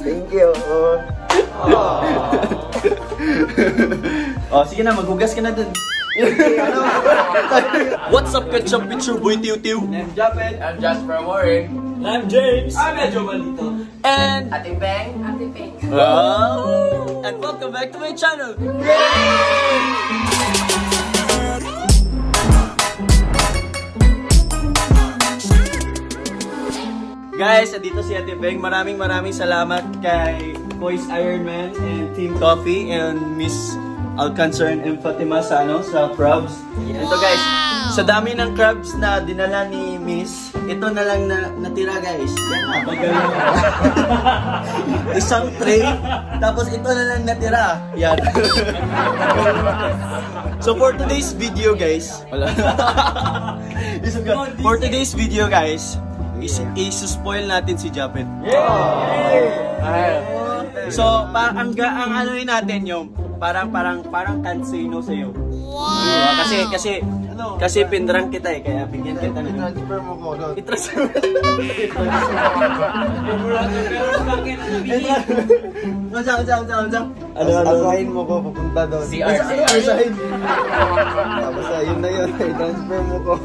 Thank you. Oh, sige na, maghugas ka na dun. What's up, ketchup with your boy Tiu Tiu? I'm Japet. I'm Jasper Warren. I'm James. I'm Medyo Balito. And Ate Beng. and welcome back to my channel. Guys, dito si Ate Beng. Maraming salamat kay Boys Ironman and Team Coffee and Miss Alcanzar and Fatima sa crabs. Ito guys, sa dami ng crabs na dinala ni Miss, ito na lang na natira guys. Yan na, magaling. Isang tray, tapos ito na lang natira. Yan. So for today's video guys, for today's video guys, is-spoil natin si Japet. So, ang ano natin yung parang kansino sa'yo. Wow! Kasi pindrang kita eh, kaya bigyan kita na. I-transfer mo ko doon. I-transfer. Asahin mo ko, papunta doon. CR. Basta yun na yun, i-transfer mo ko.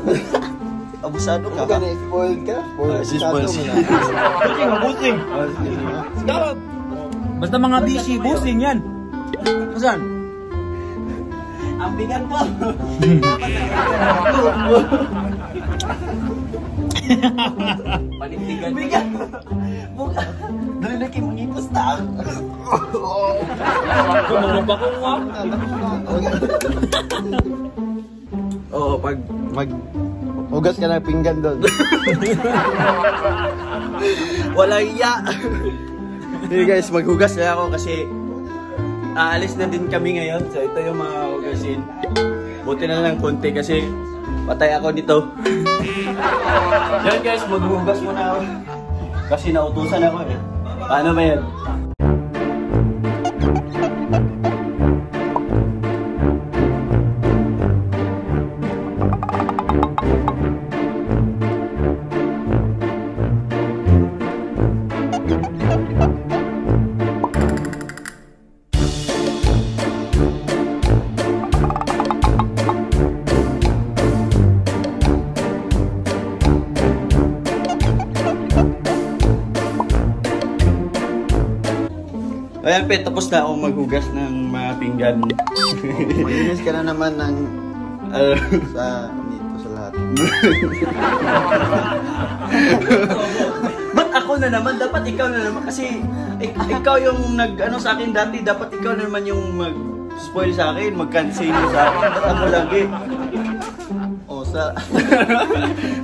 Abusado ka. Kung na-spoiled ka, Spoiled mo na. Busing. Basta mga busy, busing yan. Saan? Ang bigat mo. Panindigan. Bigat. Dali na kayo mangipos na. Oo, pag hugas ka ng pinggan doon. Walang iya. Hey guys, maghugas na ako kasi aalis na din kami ngayon. So ito yung mga hugasin. Buti na lang konti kasi patay ako dito. Yan guys, maghugas muna ako. Kasi nautusan ako eh. Paano ba yan? Ayan pe, tapos na ako maghugas ng mga pinggan. Mag-inis ka na naman ng dito sa lahat. Ba't ako na naman? Dapat ikaw na naman kasi ikaw yung nag-ano sa akin dati. Dapat ikaw na naman yung mag-spoil sa akin, mag-cancel sa akin. Ba't ako lagi? O sa...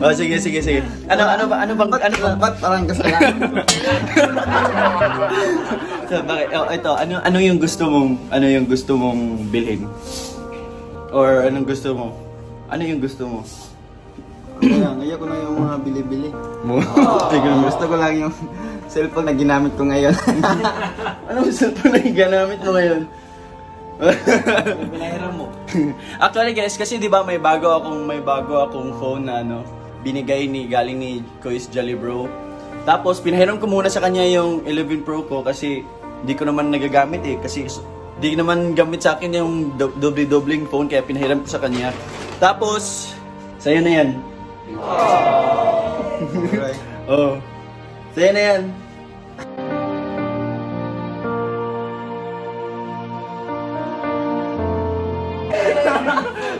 Oh, sige. Ano bang Ba't parang kasalanan? So, bakit? Oh, ito, ano yung gusto mong bilhin? Or anong gusto mo? Ano yung gusto mo? Ngayon ko na yung mga bili-bili. Gusto ko lang yung cellphone na ginamit ko ngayon. Anong cellphone na ginamit mo ngayon? Pinahiram mo. Actually guys, kasi di ba may bago akong phone na binigay galing ni Kuis Jolly Bro. Tapos pinahiram ko muna sa kanya yung 11 Pro ko kasi hindi ko naman nagagamit eh. Kasi di naman gamit sa akin yung doble-dobling phone kaya pinahiram ko sa kanya. Tapos, sa'yo na yan. Oh. Sa'yo na yan.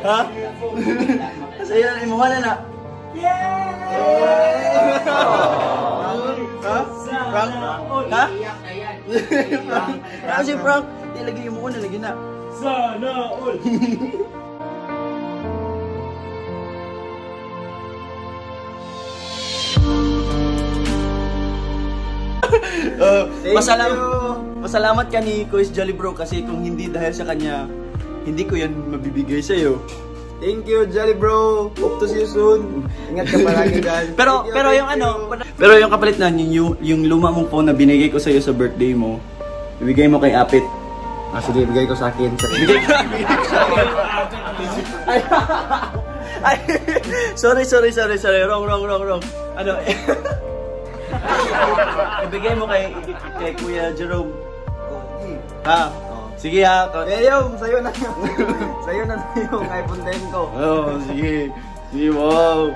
Ha? Sa'yo na, imuha na na. Ha? Frank? Ha? Kasi Frank, nilagay mo na, lagi na. Sana all! Masalamat ka ni Kuis Jolly Bro kasi kung hindi dahil sa kanya, hindi ko yan mabibigay sa'yo. Thank you, Jolly Bro. Hope to see you soon. Ingat ka palagi dyan. Pero yung kapalit na yung luma mong phone na binigay ko sa'yo sa birthday mo, ibigay mo kay Apit. Sige, bigay ko sa akin. Bigay ko sa akin. Ay, sorry. Wrong. Ano? Ibigay mo kay Kuya Jerome. Ha? Sige ha. Yung, sa'yo na yung. Sa'yo na yung iPhone 10 ko. Oh, sige. Sige, wow.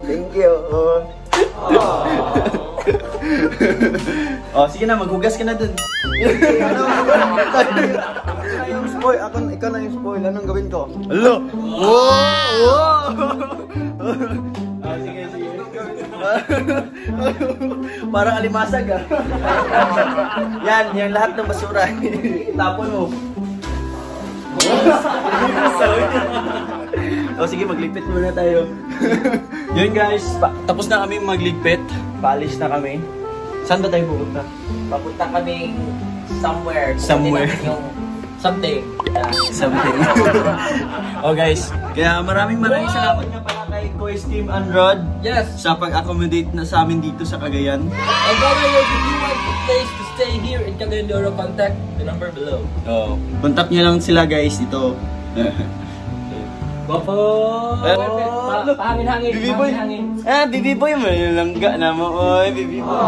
Thank you. Oh, sige na, maghugas ka na dun. Yung spoil, ikaw na yung spoil. Anong gawin ko? Hello! Wow! Ah, sige, sige. Parang alimasag ah. Yan, yung lahat ng basura. Tapon mo. O sige, magligpit muna tayo. Yun guys, tapos na kami magligpit. Paalis na kami. Saan ba tayo pupunta? Papunta kami somewhere. Somewhere. Yung something. Something. Oh guys, kaya maraming salamat nga pala kay Kois Team and Rod. Yes. Sa pag-accommodate na sa amin dito sa Cagayan. And by the way, if you want a place to stay here in Cagayan de Oro, contact the number below. Oh, contact niyo lang sila guys dito. Guapo! Pahangin-hangin. Bibi boy. Ah, Bibi boy mo yung langga na mo. Oy, Bibi boy.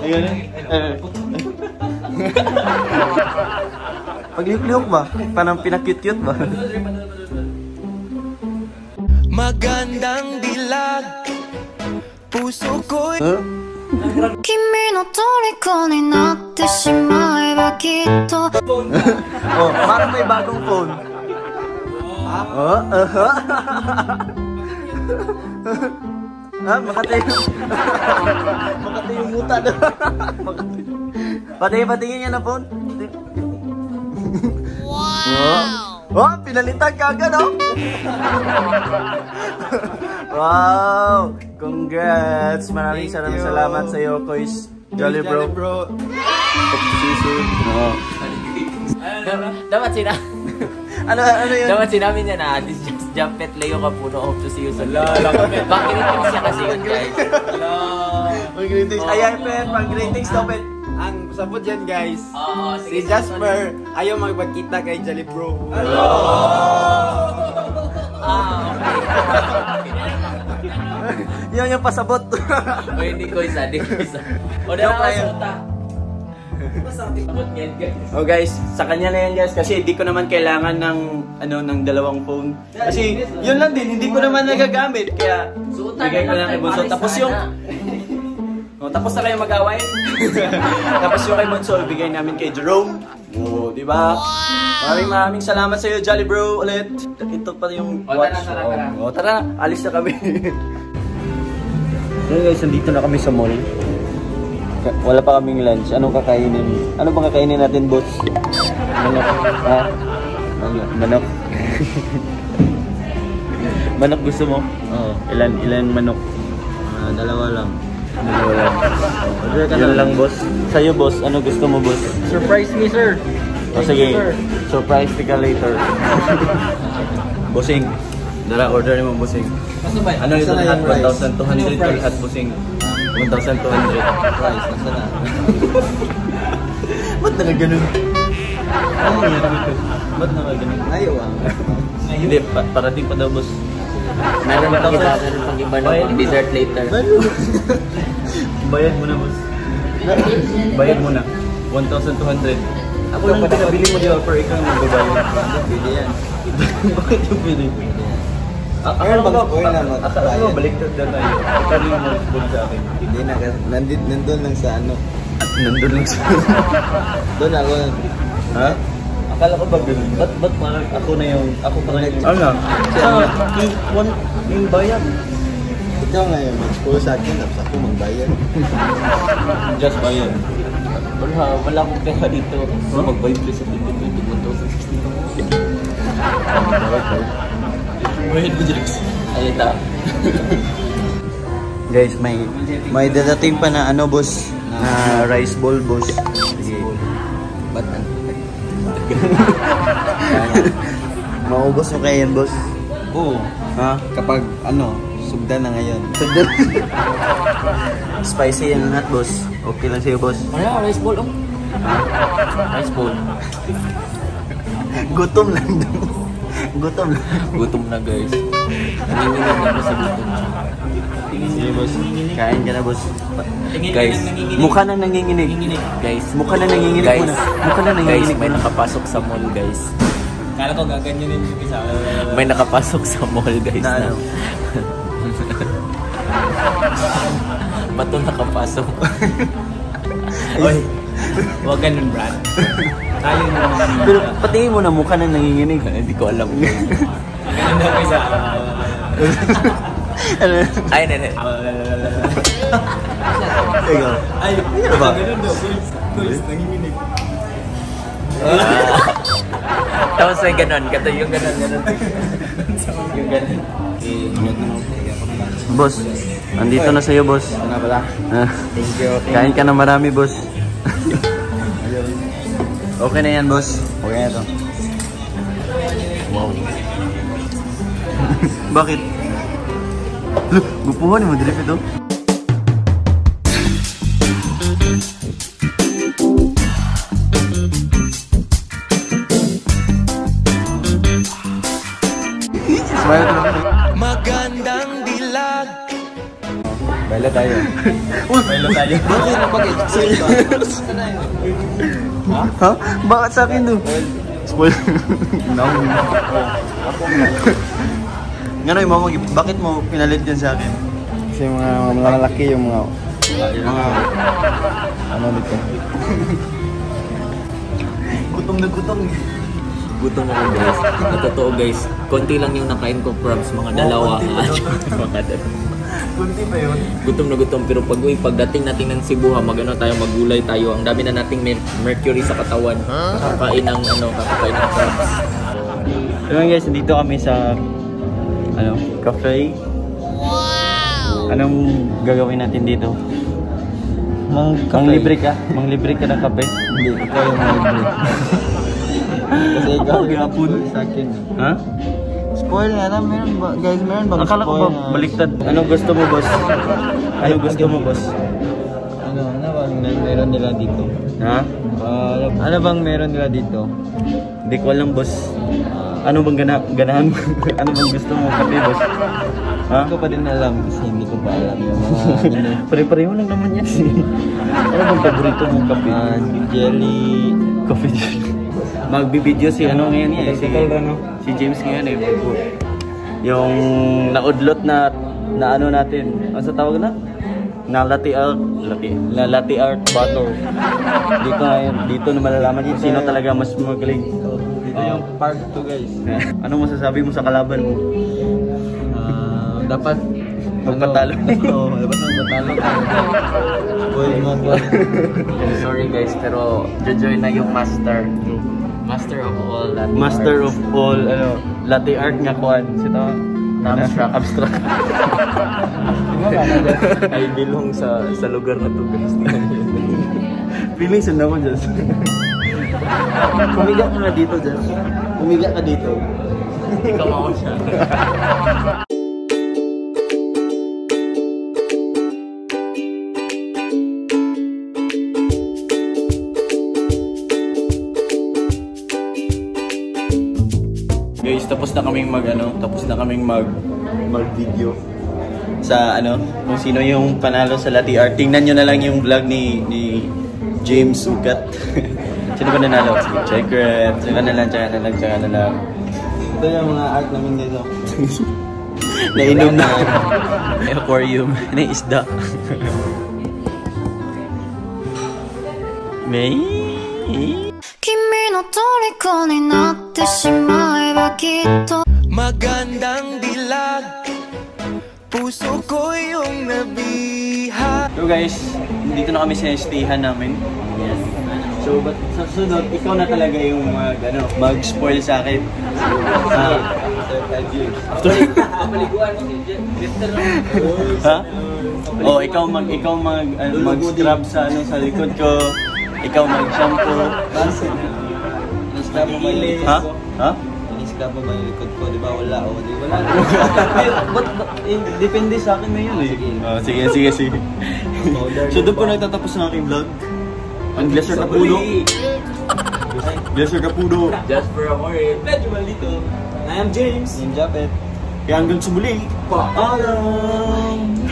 Ayun. Paglihok-lihok ba? Parang pinakyut-kyut ba? Magandang dilag, puso ko'y 君の虜になってしまえばきっと Oh, parang may bagong phone. Oh, makatay. Makatay yung muta doon. Patay-patingin niya na phone. Wow! Oh, pinalitan ka agad, oh! Wow! Congrats! Maraming salamat sa iyo, Kois Jolly Bro. Hope to see you soon. Oh. Dapat Ano yun? Dapat sinabi niya na, this just jump it, Leo Capuno, hope to see you soon. Pang-greetings siya kasi yun, guys. Pang-greetings. Ayan, Pen. Pang-greetings, Topet. Ang sabot dyan guys, Sige, si Jasper ayaw magpagkita kay Jolly Bro. Yun yung pasabot. O hindi ko isa, hindi ko isa. O Joke na lang yun. suta. Sabot yan, guys. Oh guys, sa kanya na yan guys kasi hindi ko naman kailangan ng ng dalawang phone. Kasi yun lang din, hindi ko naman nagagamit kaya bigay ko lang kay Bonso. Tapos yung tapos na kayo mag-away. Tapos yung kay Bonso, bigay namin kay Jerome. Oh, di ba? Maraming salamat sa iyo, Jolly Bro, ulit. Ito pa yung watch. Oh, tara, alis na kami. So guys, nandito na kami sa mall. Wala pa kaming lunch. Anong kakainin? Ano bang kakainin natin, boss? Manok. Ha? Manok. Manok gusto mo? Oo. Ilan manok? Dalawa lang. Yan lang, boss. Sa'yo, boss. Ano gusto mo, boss? Surprise me, sir. O sige. Surprise ka later. Bossing. Dara, order mo, bossing. Ano ito lahat? 1,200 per lahat, bossing. 1,200. Price, nasa na? Ba't nakaganon? Ano yan? Ba't nakaganon? Ayaw ah. Hindi, parating pa daw, boss. Meron pang iba na dessert later. Bayad muna, boss. Bayad muna. 1,200. Ako lang pinabili mo di offer, ikaw ang magbabayad. Pwede yan. Bakit yung pwede? Meron bang spoil na Akala ko baliktad na tayo. Ikaw rin yung mag-spoil sa akin. Hindi na, nandun lang sa ano. Nandun lang sa... Doon ako. Ha? Akala ko ba ganun? Ba't parang ako na yung... Ako pa rin yung... Ano? Yung bayad. Ikaw nga yung mag-spoil sa akin, tapos ako magbayad. Just bayad. Wala akong pera dito. So mag-buy please sa 2020, 1,060. Bayad ko, Jax. Alita. Guys, may dadating pa na ano, boss? Na rice bowl, boss. Sige. Ba't ang Maubos mo kaya yan, boss? Oo. Ha? Kapag ano, sugda na ngayon. Spicy yan lahat, boss. Okay lang sa'yo, boss. Wala, rice bowl, oh. Rice bowl. Gutom lang daw. Gutom na. Gutom na guys. Nanginginig na ako sa gutom. Sige boss, kain ka na boss. Guys, Mukha na nanginginig. guys, Mukha na nanginginig guys, muna. Mukha na guys, nanginginig may muna. nakapasok sa mall guys. Kala ko gaganyanin yung isa. May nakapasok sa mall guys Na na. ano? Bato nakapasok. Oy, huwag ganun, Brad. Tayo naman. Pero patingin mo na mukha na nanginginig. Hindi ko alam. Ganun daw isa. Ano? Ay, nene. Ikaw. Ay, Ano ba? ganun daw. Kulis, nanginginig. Tapos may ganon. Kato yung ganon. Yung ganon. Boss, andito na sa'yo boss. Ano pala? Ah, Thank you. kain ka na marami boss. Okay na yan boss. Okay na to. Wow. Bakit? Look, gupuhan mo drip ito. Smile to. Magandang dilag. Baila tayo. Baila tayo. Bakit? Ha? Bakit sa akin to? Spoil. No. Nganoy mo, bakit mo pinalit yan sa akin? Kasi mga malalaki yung mga ano dito. Gutom na gutom. Gutom ako guys. Na totoo guys. Konti lang yung nakain ko props. Mga dalawa. Mga dalawa. Kunti pa yun. Gutom na gutom. Pero pagdating natin ng Cebu ha, magano tayo, magulay tayo. Ang dami na nating mercury sa katawan. Kakakain ng kakakain ng props. So guys, dito kami sa cafe. Wow! Anong gagawin natin dito? Manglibre ka? Manglibre ka ng kape? Hindi, ikaw yung libre. Kasi ikaw gapon sa akin. Ha? Spoil nga lang, meron ba? Guys, meron ba? Akala ko ba baliktad? Anong gusto mo, boss? Anong gusto mo, boss? Ano bang meron nila dito? Ha? Ano bang meron nila dito? Hindi ko alam, boss. Ano bang ganahan mo? Ano bang gusto mo kape, boss? Ha? Hindi ko pa din alam kasi hindi ko pa alam yung mga ano. Pare-pareho lang naman yan. Ano bang paborito mong kape? Jelly. Coffee jelly. Magbibideo si ano ngayon eh. Si James ngayon eh. Yung naudlot na ano natin. Ano sa tawag na? Na latte art battle. Dito na malalaman kung sino talaga mas magaling. Dito yung part 2 guys. Ano masasabi mo sa kalaban mo? Dapat Magpatalo. Oo, dapat magpatalo. Spoil mo ako. Sorry guys, pero jojoy na yung master. Master of all latte Master arts. of all latte art nga kuan. Sito. Abstract. I belong sa lugar na to guys. Feeling sunda mo dyan. Pumiga ka nga dito dyan. Pumiga ka dito. Ikaw ako siya. Guys, tapos na kaming mag-video sa kung sino yung panalo sa latte art. Tingnan nyo na lang yung vlog ni James Sukat. Sino ba nanalo? Sige, Checkret. Tsaka na lang. Ito yung mga art namin dito. Nainom na. Aquarium. Na isda. May... 君の虜になってしまえばきっと Magandang dilag. Puso ko yung nabiha. So guys, dito na kami sa stayhan namin. Yes. So, but sa sunod, ikaw na talaga yung mag-spoil sa akin. Ha? Oh, ikaw mag-scrub sa likod ko. Ikaw mag-shampoo. Inis-scrub mo ba yung likod Ha? ko? Ha? Inis-scrub mo ba yung likod ko? Di ba wala? O, di wala. Depende sa akin na yun eh. Sige. So doon po nagtatapos ng aking vlog. Ang Glacier Capudo. Glacier Capudo. Just for a moment. Medyo malito. I am James. Yung Japet. Kaya hanggang sa muli. Paalam!